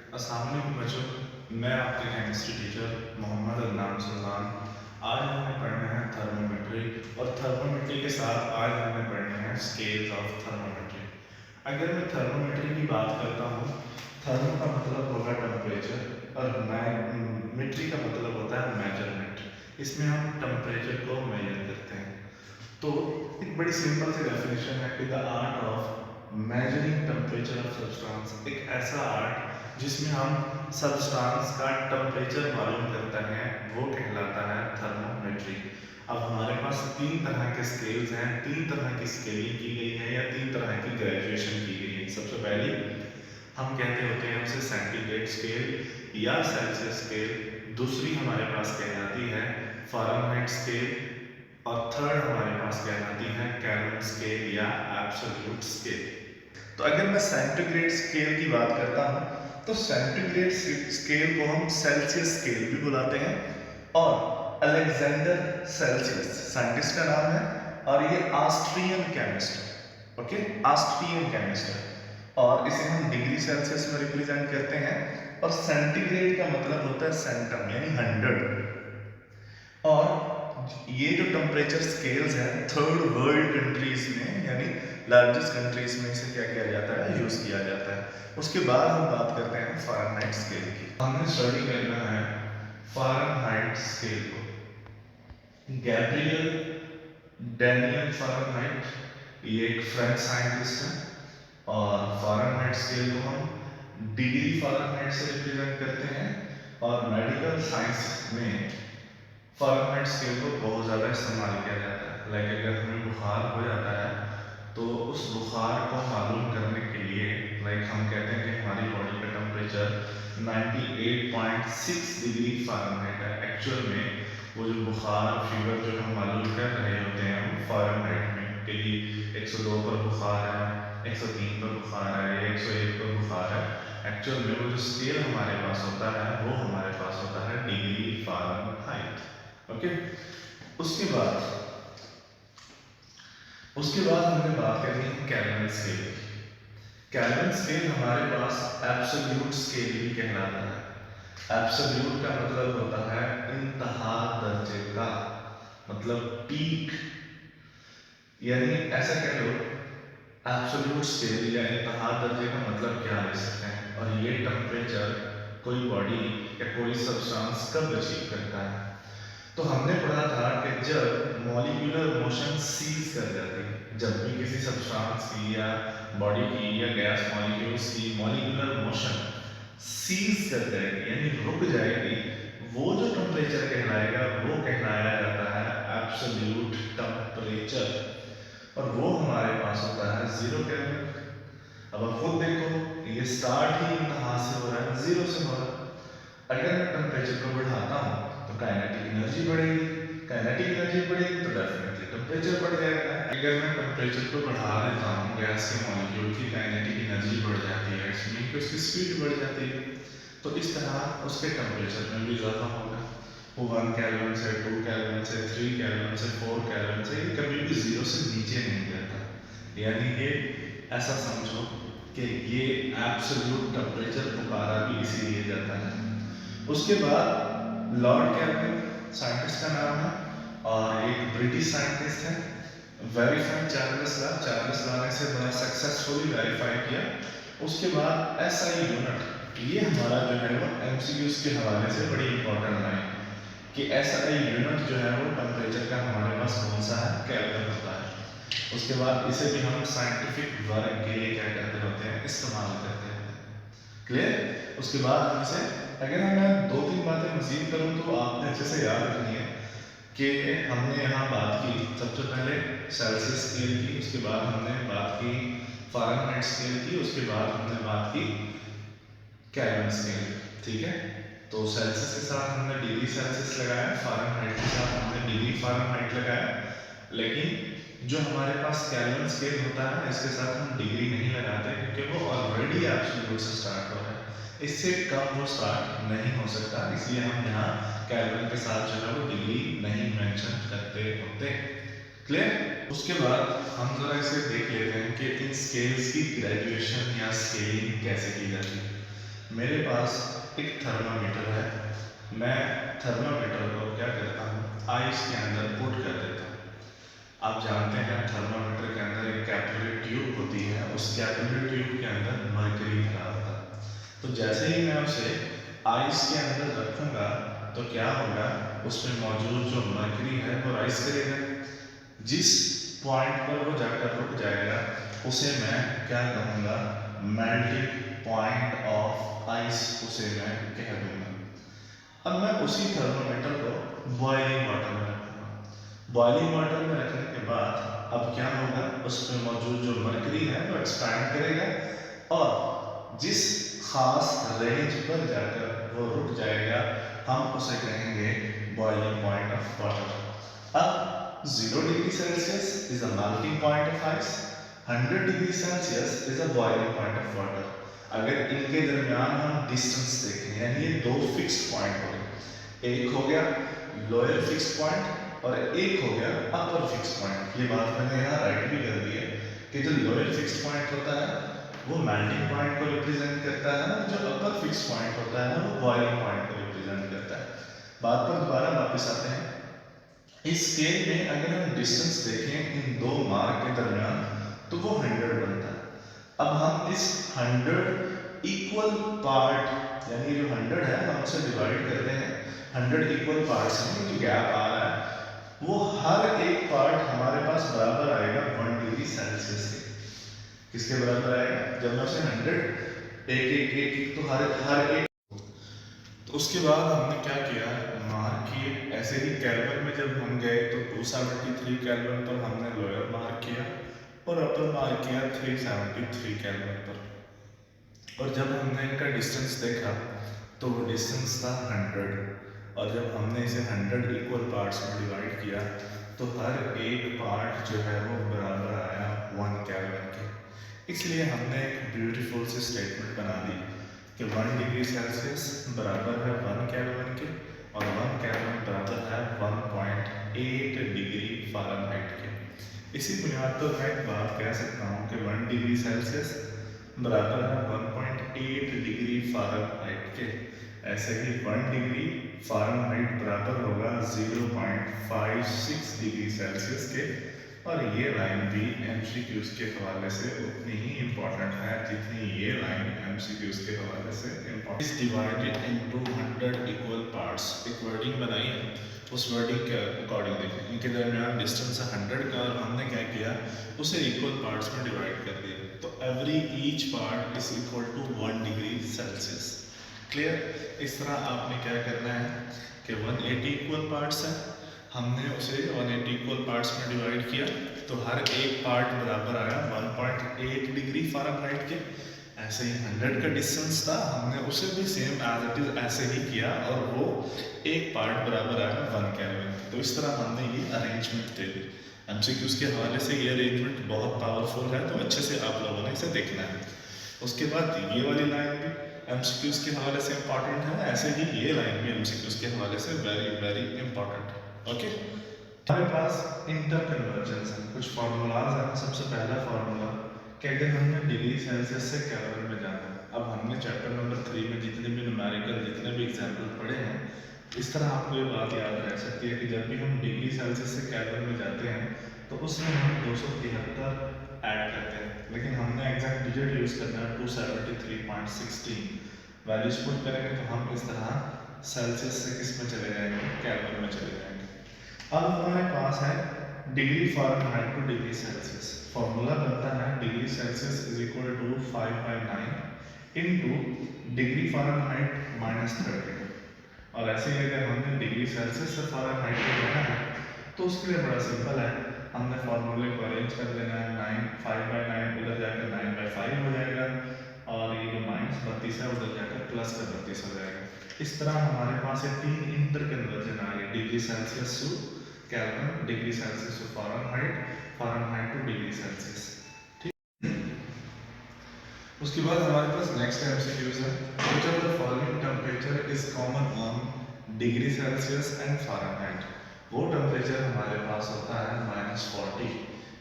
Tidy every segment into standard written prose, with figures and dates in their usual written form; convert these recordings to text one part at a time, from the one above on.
अस्सलाम वालेकुम बच्चों, मैं आपके केमिस्ट्री टीचर मोहम्मद अदनान सुल्तान। आज हमने पढ़ना है थर्मोमेट्री और थर्मोमेट्री के साथ आज हमने पढ़ने हैं स्केल्स ऑफ थर्मोमेट्री। अगर मैं थर्मोमेट्री की बात करता हूँ, थर्मो का मतलब होगा टेम्परेचर और मेट्री का मतलब होता है मेजरमेंट। इसमें हम टेम्परेचर को मेजर करते हैं। तो एक बड़ी सिंपल सी डेफिनेशन है कि the art of measuring temperature of substance, एक ऐसा आर्ट जिसमें हम सब्सटेंस का टेम्परेचर मालूम करते हैं, वो कहलाता है थर्मोमेट्री। अब हमारे पास तीन तरह के स्केल्स हैं, तीन तरह की स्केलिंग की गई है या तीन तरह की ग्रेजुएशन की गई है। सबसे पहली हम कहते होते हैं उसे सेंटीग्रेड स्केल या सेल्सियस स्केल। दूसरी हमारे पास कहलाती है फ़ारेनहाइट स्केल और थर्ड हमारे पास कहलाती है केल्विन स्केल या एब्सोल्यूट स्केल। तो अगर मैं सेंटीग्रेड स्केल की बात करता हूँ तो सेंटीग्रेड स्केल को हम सेल्सियस स्केल भी बुलाते हैं और अलेक्जेंडर सेल्सियस साइंटिस्ट का नाम है और ये ऑस्ट्रियन केमिस्ट है। ओके, ऑस्ट्रियन केमिस्ट है और इसे हम डिग्री सेल्सियस में रिप्रेजेंट करते हैं। और सेंटीग्रेड का मतलब होता है सेंटम यानी 100। और ये जो टेम्परेचर स्केल्स हैं थर्ड वर्ल्ड कंट्रीज में यानी लार्जेस्ट कंट्रीज में इसे क्या किया जाता है, यूज किया जाता है। उसके बाद हम बात करते हैं फ़ारेनहाइट स्केल की। हमने स्टडी करना है फ़ारेनहाइट स्केल को। गैब्रियल डैनियल फ़ारेनहाइट ये एक फ्रेंच साइंटिस्ट है और फ़ारेनहाइट स्केल को हम डिग्री फ़ारेनहाइट से रिप्रेजेंट करते हैं। और मेडिकल साइंस में फ़ारेनहाइट स्केल को बहुत ज़्यादा इस्तेमाल किया जाता है। लाइक अगर हमें बुखार हो जाता है तो उस बुखार को मालूम करने के लिए लाइक हम कहते हैं कि हमारी बॉडी का टेम्परेचर 98.6 डिग्री फ़ारेनहाइट है। एक्चुअल में वो जो बुखार फीवर जो हम मालूम कर रहे होते हैं वो फ़ारेनहाइट में कि 102 पर बुखार है, 103 पर बुखार है या 101 पर बुखार है। एक्चुअल में वो जो स्केल हमारे पास होता है वो हमारे पास होता है डिग्री फ़ारेनहाइट। ओके, उसके बाद हमने बात करनी है केल्विन स्केल की। केल्विन स्केल हमारे पास एब्सोल्यूट स्केल भी कहलाता है। एब्सोल्यूट का मतलब होता है इंतहा दर्जे का, मतलब पीक, यानी ऐसा कह लो एब्सोल्यूट स्केल या इंतहा दर्जे का मतलब क्या ले सकते हैं। और ये टेम्परेचर कोई बॉडी या कोई सब्सटेंस कब अचीव करता है। तो हमने पढ़ा था कि जब मॉलिक्यूलर मोशन सीज कर जाती है, जब भी किसी सब्सटेंस की या बॉडी की या गैस मॉलिक्यूल्स की मॉलिक्यूलर मोशन सीज कर जाएगी यानी रुक जाएगी, वो जो टेम्परेचर कहलाएगा वो कहलाया जाता है एब्सोल्यूट टेम्परेचर। और वो हमारे पास होता है 0 केल्विन। अब आप खुद देखो ये स्टार्ट ही कहाँ से हो रहा है, 0 से हो रहा है। अगर मैं टेम्परेचर को बढ़ाता हूँ तो काइनेटिक एनर्जी बढ़ेगी, काइनेटिक एनर्जी बढ़ेगी तो डेफिनेटली टेम्परेचर बढ़ जाएगा। अगर मैं टेम्परेचर को बढ़ा देता हूँ गैस के मॉलिक्यूल की काइनेटिक एनर्जी बढ़ जाती है, इसमें कि उसकी स्पीड बढ़ जाती है। तो इस तरह उसके टेम्परेचर में भी इजाफा होगा। वो 1 केल्विन से 2 केल्विन से 3 केल्विन से 4 केल्विन से ये कभी भी 0 से नीचे नहीं जाता। यानी कि ऐसा समझो कि ये एब्सोल्यूट टेम्परेचर पुकारा भी इसीलिए जाता है। उसके बाद लॉर्ड केल्विन साइंटिस्ट का नाम है और एक ब्रिटिश साइंटिस्ट है। वेरीफाइड चार्ल्स ला ने से बड़ा सक्सेसफुली वेरीफाई किया। उसके बाद एसआई यूनिट, ये हमारा जो है वो एमसीक्यूज के हवाले से बड़ी इंपॉर्टेंट लाइन कि एसआई यूनिट जो है वो टेम्परेचर का हमारे पास कौन सा है, केल्विन होता है। उसके बाद इसे भी हम साइंटिफिक वर्क के लिए क्या करते होते हैं, इस्तेमाल करते हैं। क्लियर। उसके बाद हम इसे अगर मैं दो तीन बातें मजीद करूँ तो आपने अच्छे से याद रखनी है कि हमने यहाँ बात की सबसे पहले सेल्सियस स्केल की, उसके बाद हमने बात की फ़ारेनहाइट स्केल की, उसके बाद हमने बात की केल्विन स्केल। ठीक है, तो सेल्सियस के साथ हमने डिग्री सेल्सियस लगाया, फ़ारेनहाइट के साथ हमने डिग्री फ़ारेनहाइट लगाया। लेकिन जो हमारे पास केल्विन स्केल होता है इसके साथ हम डिग्री नहीं लगाते क्योंकि वो ऑलरेडी एब्सोल्यूट से स्टार्ट हो रहा है, इससे कम वो स्टार्ट नहीं हो सकता, इसलिए हम यहाँ केल्विन के साथ जो है वो डिग्री नहीं मेंशन करते होते। क्लियर। उसके बाद हम जरा इसे देख लेते हैं कि इन स्केल्स की ग्रेजुएशन या स्केलिंग कैसे की जाती है। मेरे पास एक थर्मामीटर है, मैं थर्मामीटर को क्या करता हूँ, आइस के अंदर पुट कर देता हूँ। आप जानते हैं थर्मामीटर के अंदर एक कैपिलरी ट्यूब होती है, उस कैपिलरी ट्यूब के अंदर मरकरी भरा होता है। तो जैसे ही मैं उसे आइस के अंदर रखूंगा तो क्या होगा, उसमें मौजूद जो मरकरी है वो राइज करेगा। जिस पॉइंट पर वो जाकर रुक जाएगा उसे मैं क्या कहूँगा, मेल्टिंग पॉइंट ऑफ आइस उसे मैं कह दूंगा। अब मैं उसी थर्मामीटर को बॉइलिंग वाटर में रखूंगा। बॉइलिंग वाटर में रखने के बाद अब क्या होगा, उसमें मौजूद जो मरकरी है वो एक्सपैंड करेगा और जिस खास रेंज पर जाकर वो रुक जाएगा हम उसे कहेंगे बॉइलिंग पॉइंट ऑफ वाटर। अब 0 degree Celsius is a melting point of ice, 100 degree Celsius is a boiling point of water. अगर इनके दरमियान हम डिस्टेंस देखें, यानी ये दो फिक्स्ड पॉइंट हो गए, एक हो गया लोअर फिक्स्ड पॉइंट और एक हो गया अपर फिक्स्ड पॉइंट। ये बात मैंने यहाँ राइट भी कर दी है कि जो लोअर फिक्स्ड पॉइंट होता है वो मेल्टिंग पॉइंट को रिप्रेजेंट करता है, जो अपर फिक्स्ड पॉइंट होता है वो बॉइलिंग पॉइंट को रिप्रेजेंट करता है। बात पर दोबारा वापस आते हैं। इस स्केल में अगर हम डिस्टेंस देखें इन दो मार्क के दरमियान तो वो 100 बनता है। अब हम इस 100 इक्वल पार्ट, यानी जो 100 है हम उसे डिवाइड करते हैं 100 इक्वल पार्ट्स में, जो गैप आ रहा है वो हर एक पार्ट हमारे पास बराबर आएगा 1 डिग्री सेल्सियस के। किसके बराबर आएगा, जब मैं उसे 100 एक तो हर एक। तो उसके बाद हमने क्या किया, मार्क किए। ऐसे ही केल्विन में जब हम गए तो 273 केल्विन पर हमने लोअर मार्क किया और अपर मार्क किया 373 केल्विन पर। और जब हमने इनका डिस्टेंस देखा तो वो डिस्टेंस था 100 और जब हमने इसे 100 इक्वल पार्ट्स में डिवाइड किया तो हर एक पार्ट जो है वो बराबर आया 1 केल्विन के। इसलिए हमने एक ब्यूटीफुल सी स्टेटमेंट बना दी कि 1 डिग्री सेल्सियस बराबर है 1 केल्विन के और 1 केल्विन बराबर है 1.8 डिग्री फ़ारेनहाइट के। इसी बुनियाद पर मैं एक बात कह सकता हूँ कि 1 डिग्री सेल्सियस बराबर है 1.8 डिग्री फ़ारेनहाइट के। ऐसे ही 1 डिग्री फ़ारेनहाइट बराबर होगा 0.56 डिग्री सेल्सियस के। और ये लाइन भी एमसीक्यूज़ के हवाले से उतनी ही इम्पॉर्टेंट है जितनी ये लाइन एमसीक्यूज़ के हवाले से इम्पॉर्टेंट। इस डिवाइडेड इनटू 100 इक्वल पार्ट्स एक वर्डिंग बनाई है, उस वर्डिंग के अकॉर्डिंग देखें। इनके दरमियान डिस्टेंस है 100 का और हमने क्या किया, उसे इक्वल पार्ट्स में डिवाइड कर दिया। तो every each part is equal to 1 degree Celsius. Clear. इस तरह आपने क्या करना है कि 180 इक्वल पार्ट्स हैं, हमने उसे 180 इक्वल पार्ट्स में डिवाइड किया तो हर एक पार्ट बराबर आया 1.8 डिग्री फ़ारेनहाइट के। ऐसे ही 100 का डिस्टेंस था, हमने उसे भी सेम एज इट इज़ ऐसे ही किया और वो एक पार्ट बराबर आया 1 केल्विन। तो इस तरह हमने ये अरेंजमेंट दे दी। एमसीक्यूज़ के हवाले से ये अरेंजमेंट बहुत पावरफुल है, तो अच्छे से आप लोगों ने इसे देखना है। उसके बाद ये वाली लाइन भी एमसीक्यूज़ के हवाले से इम्पॉर्टेंट है, ऐसे ही ये लाइन भी एमसीक्यूज़ के हवाले से वेरी वेरी इम्पॉर्टेंट है। ओके। हमारे पास इंटर कन्वर्जन्स है, कुछ फार्मूलाज हैं। सबसे पहला फार्मूला कि अगर हमने डिग्री सेल्सियस से केल्विन में जाना है। अब हमने चैप्टर नंबर 3 में जितने भी न्यूमेरिकल, जितने भी एग्जाम्पल पढ़े हैं, इस तरह आपको ये बात याद रह सकती है कि जब भी हम डिग्री सेल्सियस से केल्विन में जाते हैं तो उसमें हम 273 ऐड करते हैं, लेकिन हमने एग्जैक्ट डिजिट यूज़ करना है 273.16। वैल्यूज पुट करेंगे तो हम इस तरह सेल्सियस से किस में चले जाएंगे, केल्विन में चले जाएंगे। अब हमारे पास है degree Fahrenheit to degree Celsius. Formula बनता है degree Celsius is equal to 5/9 into degree Fahrenheit -32। और ऐसे ही अगर हमने डिग्री सेल्सियस से फ़ारेनहाइट को लेना है तो उसके लिए बड़ा सिंपल है, हमने फार्मूले को अरेंज कर देना है। 5/9 उधर जाकर 9/5 हो जाएगा और ये जो -32 है उधर जाकर +32 हो जाएगा। इस तरह हमारे पास ये 3 इंटर कन्वर्जन आ गए, degree Celsius to Kelvin, degree Celsius to Fahrenheit, Fahrenheit to degree Celsius. ठीक। उसके बाद हमारे पास नेक्स्ट एमसीक्यूज है, which of the following temperature is common on degree Celsius and Fahrenheit. वो टेम्परेचर हमारे पास होता है -40।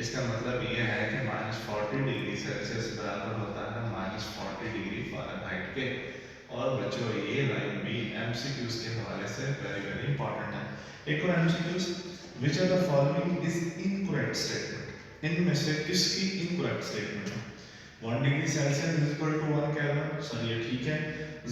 इसका मतलब ये है कि -40 डिग्री सेल्सियस बराबर होता है -40 डिग्री फ़ारेनहाइट के। और बच्चों ये लाइन भी एमसीक्यूज के हवाले से वेरी वेरी इंपॉर्टेंट है। एक और MCQs, which are the following is incorrect statement, इनमें से किसकी इनकरेक्ट स्टेटमेंट है? 1 degree Celsius is equal to 1 Kelvin, sir ये ठीक है।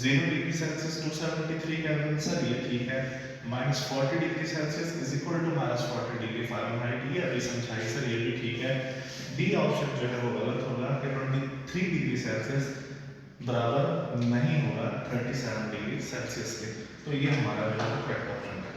0 डिग्री सेल्सियस 273 केल्विन, सर ये ठीक है। -40 degree Celsius is equal to -40 degree Fahrenheit, ये अभी समझाई सर, ये भी ठीक है। डी ऑप्शन जो है वो गलत होगा कि 23 डिग्री सेल्सियस बराबर नहीं होगा 37 डिग्री सेल्सियस के। तो ये हमारा जो है करेक्ट ऑप्शन है।